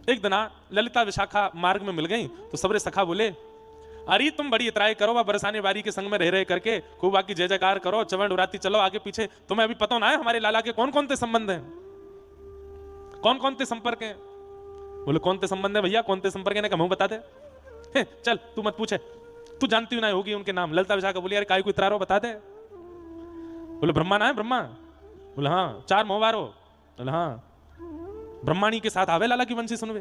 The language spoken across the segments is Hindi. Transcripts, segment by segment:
एक दिन ललिता विशाखा मार्ग में मिल गई तो सबरे सखा बोले, अरे तुम बड़ी इतराई करो, वह बरसाने बारी के संग में रह रहे करके खूब आकी जय जयकार करो, चवण उड़ाती चलो आगे पीछे। तुम्हें अभी पता ना है हमारे लाला के कौन कौन से संबंध हैं, कौन कौन से संपर्क हैं? बोले कौन से संबंध है भैया, कौन से संपर्क है? मुंह बता दे। चल तू मत पूछे, तू जानती हूं ना होगी उनके नाम। ललिता विशाखा बोली, अरे काय को इतरा रहो, बता दे। बोले ब्रह्मा ना है, ब्रह्मा? बोले हाँ। 4 मोहवारो? बोले हाँ। ब्रह्माणी के साथ आवे लाला की वंशी सुनवे।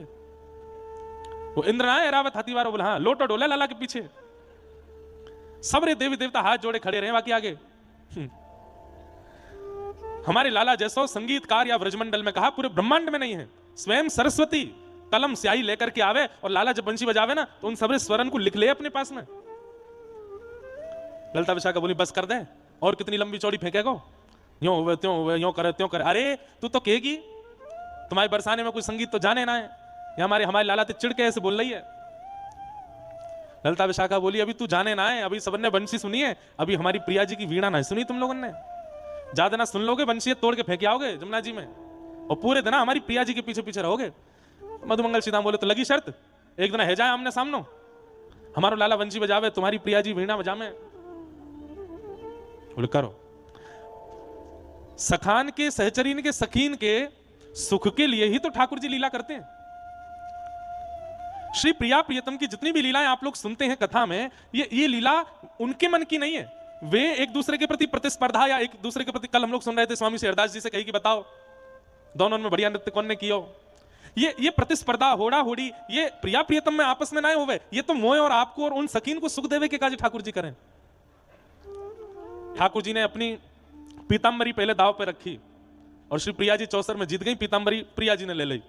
वो इंद्र ना है, एरावत हाथी वारो? बोले हाँ। लोटो डोले लाला के पीछे। सबरे देवी देवता हाथ जोड़े खड़े रहे बाकी आगे। हमारे लाला जैसो संगीतकार या व्रजमंडल में कहा पूरे ब्रह्मांड में नहीं है। स्वयं सरस्वती कलम स्याही लेकर के आवे और लाला जब बंशी बजावे ना तो उन सबरे स्वरन को लिख ले अपने पास में। ललिता विशाखा बोली बस कर दे, और कितनी लंबी चौड़ी फेंकेगो, यूं हुए त्यों हुए, यूं करे त्यों करे। अरे तू तो कहेगी तुम्हारे बरसाने में कोई संगीत तो जाने ना है, या हमारे लाला ते चिड़ के ऐसे बोल रही है। ललिता विशाखा बोली अभी तू जाने ना है, अभी सबने बंशी सुनी है, अभी हमारी प्रिया जी की वीणा ना सुनी तुम लोगों ने। ज्यादा ना सुन लोगे बंशी तोड़ के फेंक आओगे जमुना जी में, और पूरे दिन हमारी प्रिया जी के पीछे पीछे रहोगे। मधुमंगल सीताराम बोले तो लगी शर्त, एक दिन है जाए आमने सामने, हमारो लाला बंशी बजावे, तुम्हारी प्रिया जी वीणा बजावे। बोले करो। सखान के, सहचरीन के, सखीन के सुख के लिए ही तो ठाकुर जी लीला करते हैं। श्री प्रिया प्रियतम की जितनी भी लीलाएं आप लोग सुनते हैं कथा में, ये लीला उनके मन की नहीं है। वे एक दूसरे के प्रति प्रतिस्पर्धा या एक दूसरे के प्रति, कल हम लोग सुन रहे थे स्वामी शेरदास जी से कही कि बताओ दोनों में बढ़िया नृत्य कौन ने किया। ये प्रतिस्पर्धा, होड़ा होड़ी, ये प्रिया प्रियतम में आपस में ना होवे, ये तो मोय और आपको और उन सकीन को सुख देवे के काज ठाकुर जी करें। ठाकुर जी ने अपनी पीतांबरी पहले दाव पे रखी और श्री प्रिया जी चौसर में जीत गई, पीतांबरी प्रिया जी ने ले ली।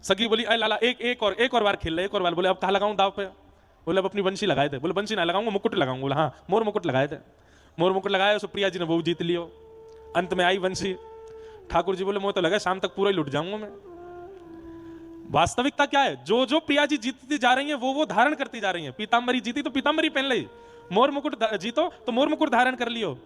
सखी बोली अरे लाला एक और बार खेल ले, एक और बार। बोले अब कहाँ लगाऊं दाव पे? बोले अब अपनी बंशी लगाए थे। बोले बंशी ना लगाऊंगा, मुकुट लगाऊंगा। बोला हाँ, मोर मुकुट लगाए थे। मोर मुकुट लगाया, उसको प्रिया जी ने वो जीत लियो। अंत में आई बंशी। ठाकुर जी बोले मुझे तो लगा शाम तक पूरा ही लुट जाऊंगा मैं। वास्तविकता क्या है, जो जो प्रिया जी जीतती जा रही है वो धारण करती जा रही है। पीतांबरी जीती तो पीतांबरी पहन ली, मोर मुकुट जीतो तो मोर मुकुट धारण कर लियो।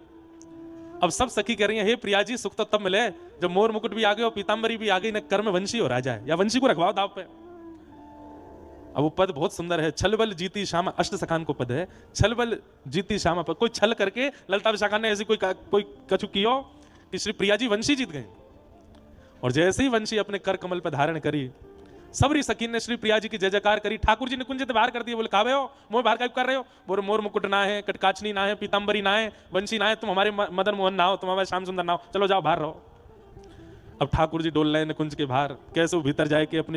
अब सब सखी कह रही है हे प्रिया जी सुख तो तब मिले जब मोर मुकुट भी आ गए और पीतांबरी भी आ गई, न कर्म वंशी हो राजा है, या वंशी को रखवाओ दाव पे। अब वो पद बहुत सुंदर है, छलबल जीती श्यामा, अष्ट सखान को पद है, छलबल जीती श्यामा पद। कोई छल करके ललिता विशाखा ने ऐसी कोई कछु कियो कि श्री प्रिया जी वंशी जीत गए। और जैसे ही वंशी अपने कर कमल पर धारण करी, सबरी सकीन ने श्री प्रिया जी की जय जयकार करी। ठाकुर जी ने कुंज बाहर कर दिए। बोले कावे हो, मोह बाहर कर रहे हो? बोले मोर मुकुट ना है, कटकाचनी ना है, पीतांबरी ना है, वंशी ना है, तुम हमारे मदन मोहन ना हो, तुम हमारे श्याम सुंदर ना हो, चलो जाओ बाहर रहो। अब ठाकुर जी डोल रहे कुंज के बाहर, कैसे वो भीतर जाए कि अपनी